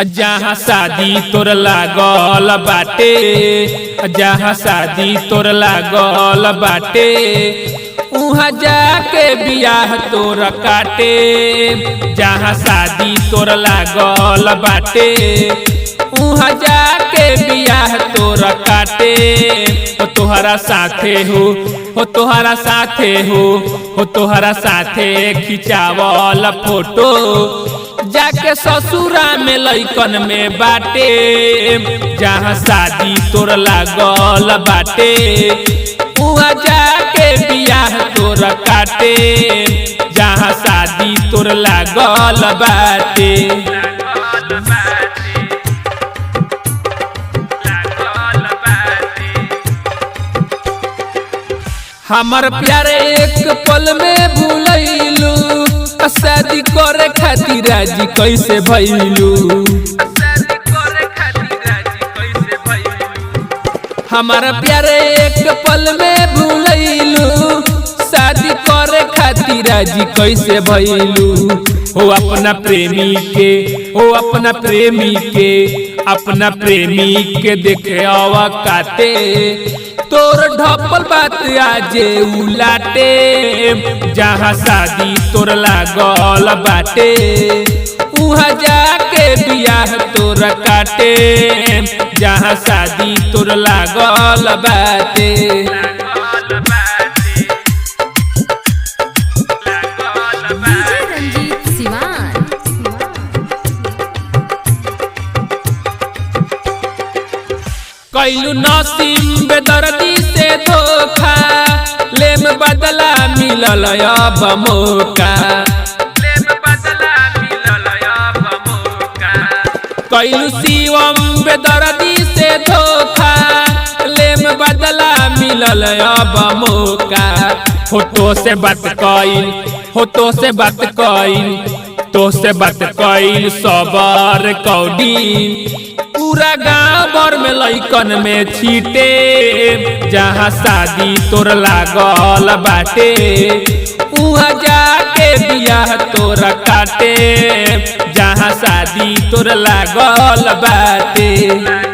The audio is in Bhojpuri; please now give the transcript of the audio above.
जहाँ शादी तोर लागल बाटे, जहाँ शादी तोर लागल बाटे, उहाँ जाके बियाह तोर काटे। जहाँ शादी तोर लागल बाटे, उहाँ जाके बियाह तोर काटे। हो तोहरा साथे हो तोहरा साथे हो तोहरा साथे खिंचावल फोटो जाके ससुरा में लइकन में बाटे। जहाँ शादी तोर लागल बाटे, उहाँ जाके बियाह तोर काटे। जहाँ शादी तोर लागल बाटे, हमर प्यारे एक पल में भूलैलू, शादी करे खातिर राजी कैसे भइलू। हमारा प्यारे एक पल में भूलैलू, शादी करे खातिर राजी कैसे भइलू। हो अपना प्रेमी के, हो अपना प्रेमी के, अपना प्रेमी के देखे आवा काटे। तोर ढपल बात आजे उलाटे। जहाँ शादी तोर लागल बाटे, उहाँ जाके बियाह तोर काटे। जहाँ शादी तोर लागल बाटे, कैलू नसीम बेदर्दी से धोखा, लेम बदला मिलल अब मौका। कैलू शिवम बेदर्दी से धोखा, लेम बदला मिलल अब मौका। फोटो से बात कइल, फोटो से बात कइल, तो से बात कइल सबर कौडी। पूरा गाँव भर में लइकन में छीटे। जहाँ शादी तोर लागल बाटे, उहाँ जाके बियाह तोर काटे। जहाँ शादी तोर लागल बाटे।